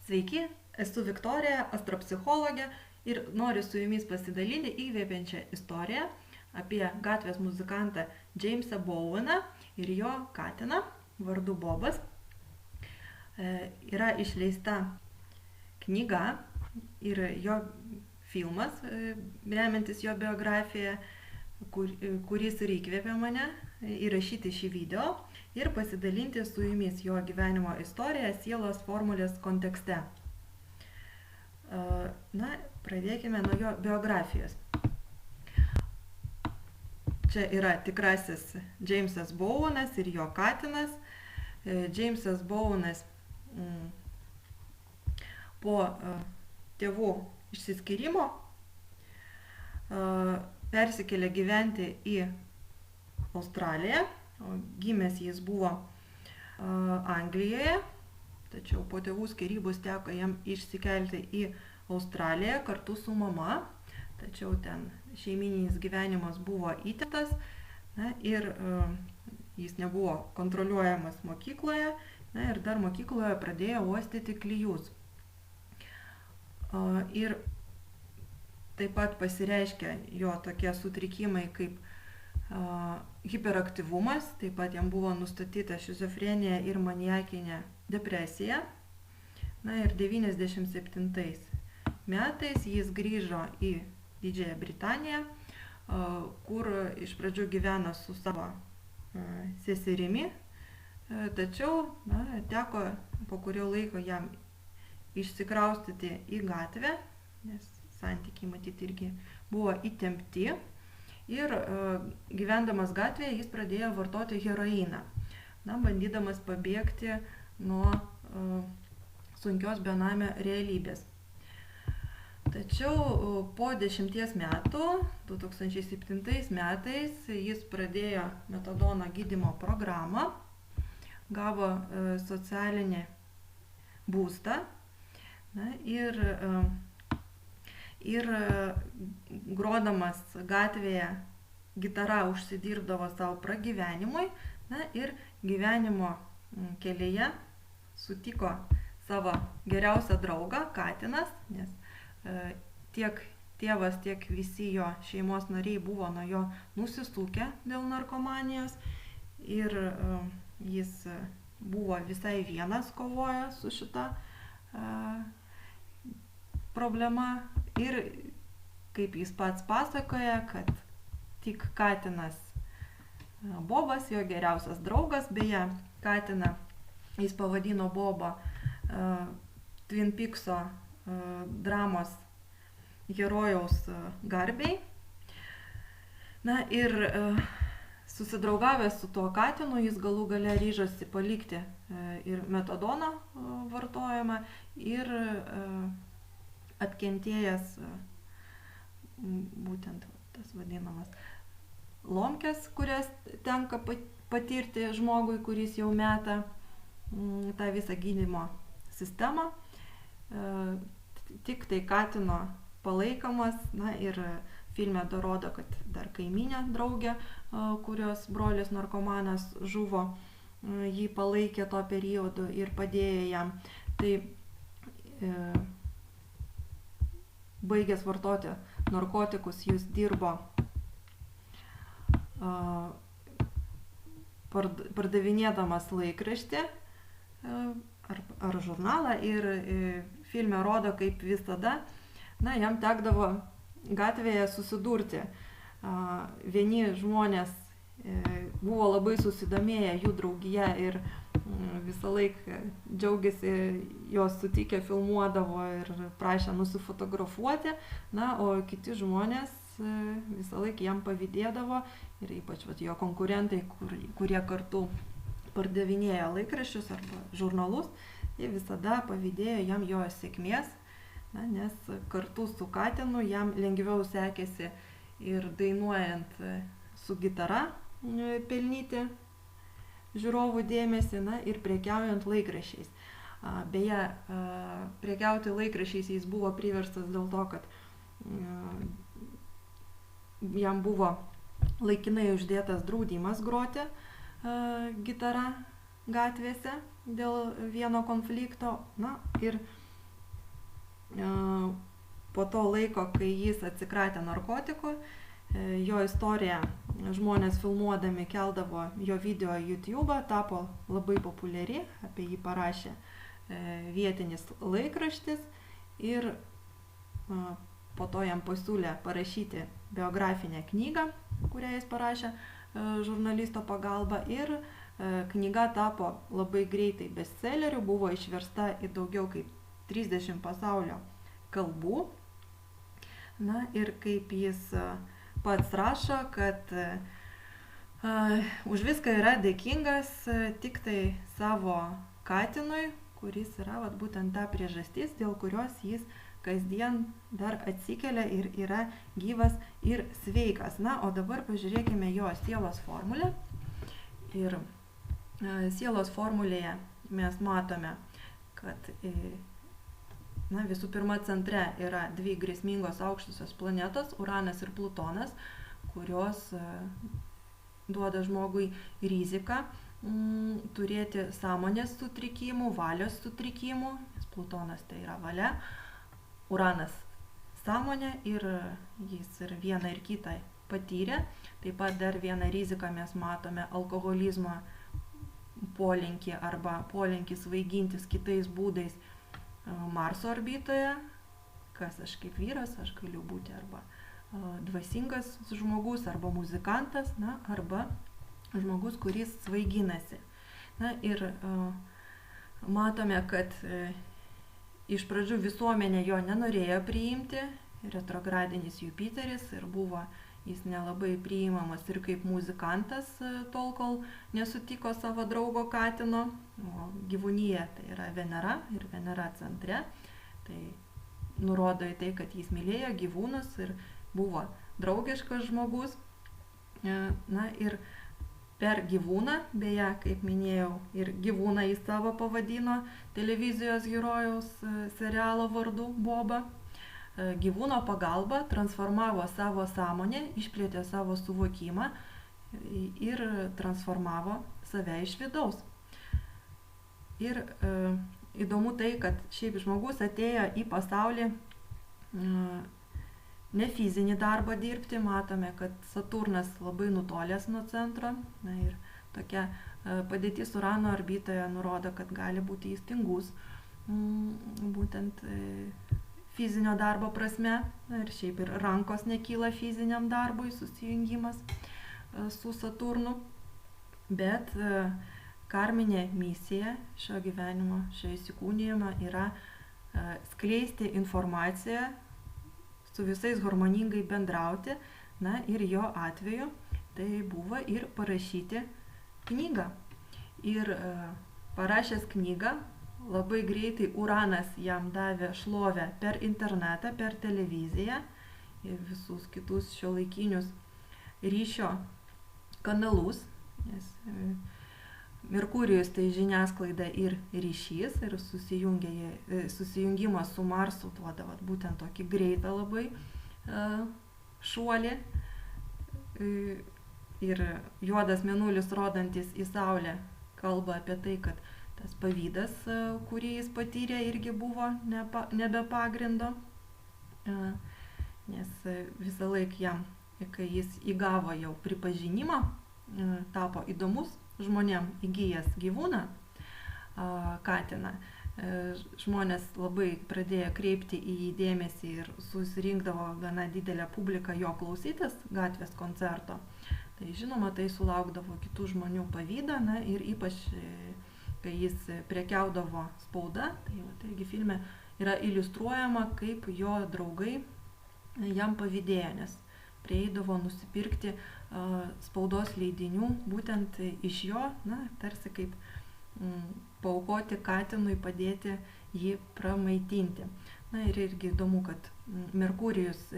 Sveiki, esu Viktorija, astropsichologė ir noriu su jumis pasidalinti įkvepiančią istoriją apie gatvės muzikantą Jamesą Boweną ir jo katiną vardu Bobas. Yra išleista knyga ir jo filmas, remiantis jo biografiją, kuris ir įkvėpė mane įrašyti šį video ir pasidalinti su jumis jo gyvenimo istoriją sielos formulės kontekste. Na, pradėkime nuo jo biografijos. Čia yra tikrasis Jamesas Bowenas ir jo katinas. Jamesas Bowenas po tėvų išsiskyrimo persikėlė gyventi į Australiją. Gimęs jis buvo Anglijoje, tačiau po tėvų skyrybos teko jam išsikelti į Australiją kartu su mama, tačiau ten šeimininis gyvenimas buvo įtemptas ir jis nebuvo kontroliuojamas mokykloje, ir dar mokykloje pradėjo uostyti klijus. Ir taip pat pasireiškia jo tokie sutrikimai kaip hiperaktyvumas, taip pat jam buvo nustatyta šizofrenija ir maniakinė depresija. Ir 97 metais jis grįžo į Didžiąją Britaniją, kur iš pradžių gyveno su savo seserimi, tačiau teko po kurio laiko jam išsikraustyti į gatvę, nes santykiai matyti irgi buvo įtempti. Ir gyvendamas gatvėje jis pradėjo vartoti heroiną, bandydamas pabėgti nuo sunkios benamio realybės. Tačiau po 10 metų, 2007 metais, jis pradėjo metadono gydymo programą, gavo socialinį būstą ir grodamas gatvėje gitara užsidirbdavo savo pragyvenimui, ir gyvenimo kelyje sutiko savo geriausią draugą, katinas, nes tiek tėvas, tiek visi jo šeimos nariai buvo nuo jo nusisukę dėl narkomanijos ir jis buvo visai vienas kovoja su šita problema. Ir kaip jis pats pasakoja, kad tik katinas Bobas, jo geriausias draugas, beje, katiną jis pavadino Bobą Twin Peakso dramos herojaus garbei. Ir susidraugavęs su tuo katinu, jis galų gale ryžosi palikti ir metadono vartojimą ir atkentėjęs būtent tas vadinamas lomkes, kurias tenka patirti žmogui, kuris jau meta tą visą gydymo sistemą, tik tai katino palaikomas, ir filme rodo, kad dar kaiminė draugė, kurios brolis narkomanas žuvo, jį palaikė tuo periodu ir padėjo jam. Tai baigęs vartoti narkotikus, jis dirbo pardavinėdamas laikraštį ar žurnalą ir filme rodo, kaip visada, jam tekdavo gatvėje susidurti. Vieni žmonės buvo labai susidomėję jų draugija ir visą laiką džiaugiasi, jos sutikę filmuodavo ir prašė nusifotografuoti, o kiti žmonės visą laiką jam pavydėdavo ir ypač jo konkurentai, kurie kartu pardavinėjo laikraščius arba žurnalus, jie visada pavydėjo jam jo sėkmės, nes kartu su katinu jam lengviau sekėsi ir dainuojant su gitara pelnyti žiūrovų dėmesį, ir prekiaujant laikraščiais. Beje, prekiauti laikraščiais jis buvo priverstas dėl to, kad jam buvo laikinai uždėtas draudimas groti gitara gatvėse dėl vieno konflikto. Ir po to laiko, kai jis atsikratė narkotikų, jo istoriją žmonės filmuodami keldavo jo video į YouTube, tapo labai populiari, apie jį parašė vietinis laikraštis ir po to jam pasiūlė parašyti biografinę knygą, kurią jis parašė žurnalisto pagalba ir knyga tapo labai greitai bestselleriu, buvo išversta į daugiau kaip 30 pasaulio kalbų. Na ir kaip jis pats rašo, kad už viską yra dėkingas tik tai savo katinui, kuris yra būtent ta priežastis, dėl kurios jis kasdien dar atsikelia ir yra gyvas ir sveikas. Na, o dabar pažiūrėkime jo sielos formulę. Ir sielos formulėje mes matome, kad visų pirma centre yra dvi grėsmingos aukštosios planetos, Uranas ir Plutonas, kurios duoda žmogui riziką turėti sąmonės sutrikimų, valios sutrikimų, nes Plutonas tai yra valia, Uranas sąmonė ir jis ir vieną ir kitą patyrė. Taip pat dar vieną riziką mes matome alkoholizmo polinkį arba polinkį svaigintis kitais būdais Marso orbitoje, kas aš kaip vyras, aš galiu būti arba dvasingas žmogus, arba muzikantas, arba žmogus, kuris svaiginasi. Na ir matome, kad iš pradžių visuomenė jo nenorėjo priimti, retrogradinis Jupiteris ir buvo jis nelabai priimamas ir kaip muzikantas tol, kol nesutiko savo draugo katino, o gyvūnyje tai yra Venera ir Venera centre, tai nurodo į tai, kad jis mylėjo gyvūnus ir buvo draugiškas žmogus. Na ir per gyvūną, beje, kaip minėjau, ir gyvūną jis savo pavadino televizijos herojaus serialo vardu Boba. Gyvūno pagalba transformavo savo sąmonę, išplėtė savo suvokimą ir transformavo save iš vidaus. Ir įdomu tai, kad šiaip žmogus atėjo į pasaulį ne fizinį darbą dirbti, matome, kad Saturnas labai nutolęs nuo centro, ir tokia padėtis Urano orbitoje nurodo, kad gali būti jis tingus, būtent fizinio darbo prasme, ir šiaip ir rankos nekyla fiziniam darbui, susijungimas su Saturnu, bet karminė misija šio gyvenimo, šio įsikūnijimo yra skleisti informaciją, su visais harmoningai bendrauti, ir jo atveju tai buvo ir parašyti knygą. Ir parašęs knygą, labai greitai Uranas jam davė šlovę per internetą, per televiziją ir visus kitus šiuolaikinius ryšio kanalus, nes Merkurijus tai žiniasklaida ir ryšys, ir susijungimas su Marsu duoda būtent tokį greitą labai šuolį. Ir juodas mėnulis rodantis į Saulę kalba apie tai, kad tas pavydas, kurį jis patyrė, irgi buvo nebe pagrindo, nes visą laiką jam, kai jis įgavo jau pripažinimą, tapo įdomus žmonėm įgyjęs gyvūną, katiną, žmonės labai pradėjo kreipti į jį dėmesį ir susirinkdavo gana didelę publiką jo klausytis gatvės koncerto. Tai žinoma, tai sulaukdavo kitų žmonių pavydą, ir ypač kai jis prekiaudavo spauda, tai irgi filme yra iliustruojama, kaip jo draugai jam pavydėjo, nes prieidavo nusipirkti spaudos leidinių būtent iš jo, tarsi kaip paaukoti katinui, padėti jį pramaitinti. Ir irgi įdomu, kad Merkurijus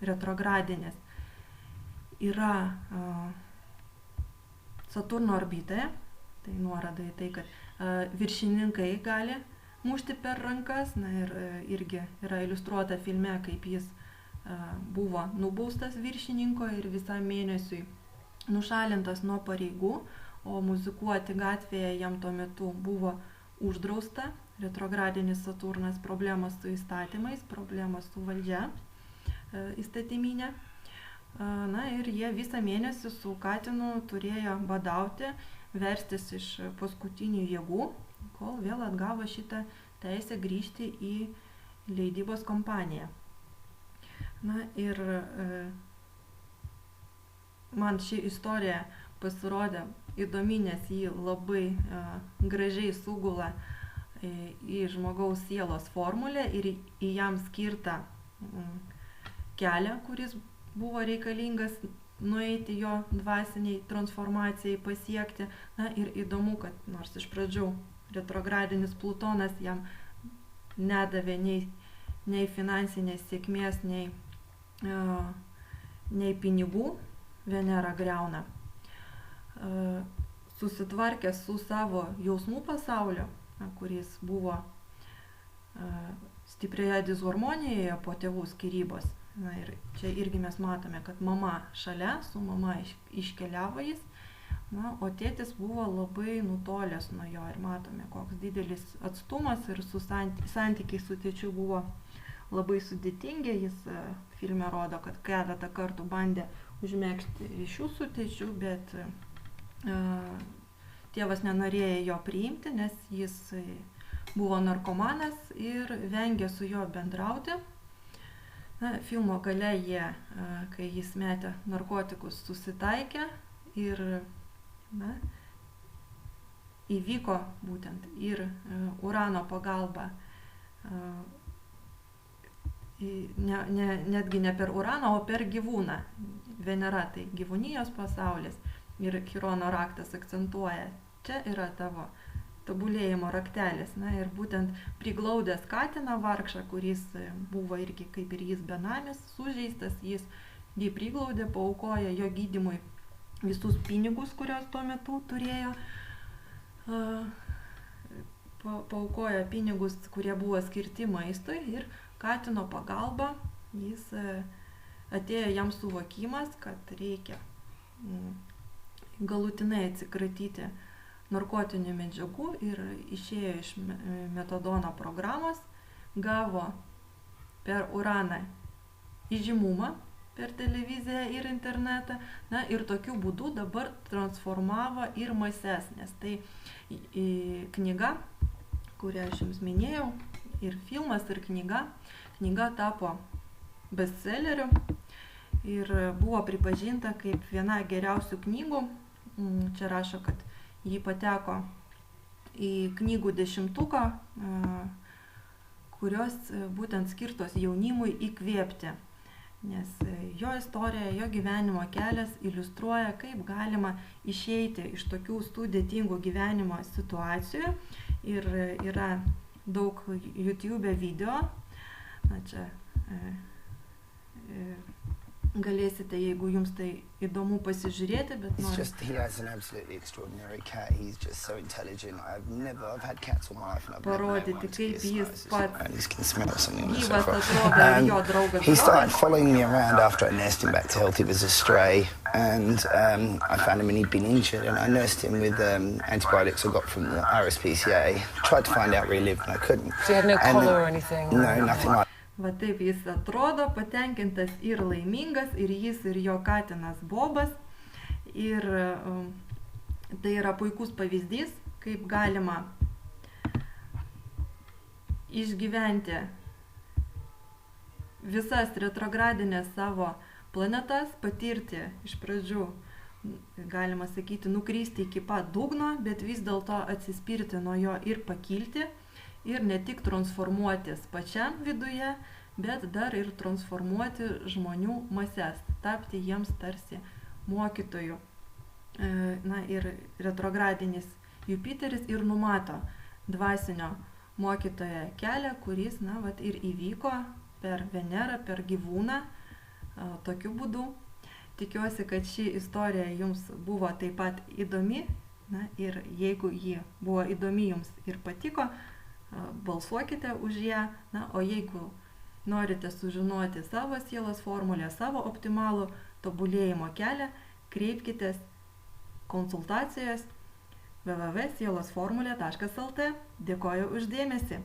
retrogradinis yra Saturno orbitoje, tai nuoroda į tai, kad viršininkai gali mušti per rankas, ir irgi yra iliustruota filme, kaip jis buvo nubaustas viršininko ir visam mėnesiui nušalintas nuo pareigų, o muzikuoti gatvėje jam tuo metu buvo uždrausta, retrogradinis Saturnas, problemos su įstatymais, problemos su valdžia įstatyminė. Na ir jie visą mėnesį su katinu turėjo badauti, verstis iš paskutinių jėgų, kol vėl atgavo šitą teisę grįžti į leidybos kompaniją. Na ir man ši istorija pasirodė įdomi, nes ji labai gražiai sugula į žmogaus sielos formulę ir į jam skirtą kelią, kuris buvo reikalingas nueiti jo dvasiniai transformacijai pasiekti. Na ir įdomu, kad nors iš pradžių retrogradinis Plutonas jam nedavė nei finansinės sėkmės, nei pinigų, Venera griauna. Susitvarkęs su savo jausmų pasauliu, kuris buvo stiprioje disharmonijoje po tėvų skyrybos. Na ir čia irgi mes matome, kad mama šalia, su mama iškeliavo jis, na, o tėtis buvo labai nutolęs nuo jo ir matome, koks didelis atstumas ir santykiai su tėčiu buvo labai sudėtingi. Jis filme rodo, kad keletą kartų bandė užmegzti ryšių su tėčiu, bet tėvas nenorėjo jo priimti, nes jis buvo narkomanas ir vengė su juo bendrauti. Na, filmo gale jie, kai jis metė narkotikus, susitaikė ir įvyko būtent ir Urano pagalba, netgi ne per Uraną, o per gyvūną. Venera tai gyvūnijos pasaulis ir Chirono raktas akcentuoja, čia yra tavo tobulėjimo raktelis. Na ir būtent priglaudęs katiną vargšą, kuris buvo irgi kaip ir jis benamis, sužeistas, jis jį priglaudė, paaukoja jo gydymui visus pinigus, kurios tuo metu turėjo, paaukoja pinigus, kurie buvo skirti maistui ir katino pagalba jis atėjo jam suvokimas, kad reikia galutinai atsikratyti narkotinių medžiagų ir išėjo iš metadono programos, gavo per Uraną įžymumą per televiziją ir internetą, na ir tokiu būdu dabar transformavo ir mases, nes tai knyga, kurią aš jums minėjau, ir filmas, ir knyga tapo bestselleriu ir buvo pripažinta kaip viena geriausių knygų. Čia rašo, kad ji pateko į knygų 10-tuką, kurios būtent skirtos jaunimui įkvėpti, nes jo istorija, jo gyvenimo kelias iliustruoja, kaip galima išeiti iš tokių sudėtingų gyvenimo situacijų ir yra daug YouTube video. Na, čia galėsite, jeigu jums tai įdomu pasižiūrėti, bet he has an absolutely extraordinary cat. He's just so intelligent. I've had cats all my life and I've never parodyti, kaip jis pats gyvas atrodo ir jo draugas. He started following me around after I nursed him back to health. He was a stray, and I found him and he'd been injured, and I nursed him with antibiotics I got from the RSPCA. Tried to find out where he lived and I couldn't. So you had no collar or anything? No, nothing like that. Va taip jis atrodo, patenkintas ir laimingas, ir jis, ir jo katinas Bobas. Ir tai yra puikus pavyzdys, kaip galima išgyventi visas retrogradinės savo planetas, patirti iš pradžių, galima sakyti, nukristi iki pat dugno, bet vis dėlto atsispirti nuo jo ir pakilti. Ir ne tik transformuotis pačiam viduje, bet dar ir transformuoti žmonių mases, tapti jiems tarsi mokytojų. Na ir retrogradinis Jupiteris ir numato dvasinio mokytojo kelią, kuris, na, vat, ir įvyko per Venerą, per gyvūną, tokiu būdu. Tikiuosi, kad ši istorija jums buvo taip pat įdomi, na, ir jeigu ji buvo įdomi jums ir patiko, balsuokite už ją. Na, o jeigu norite sužinoti savo sielos formulę, savo optimalų tobulėjimo kelią, kreipkitės konsultacijos www.sielosformulė.lt. Dėkoju už dėmesį.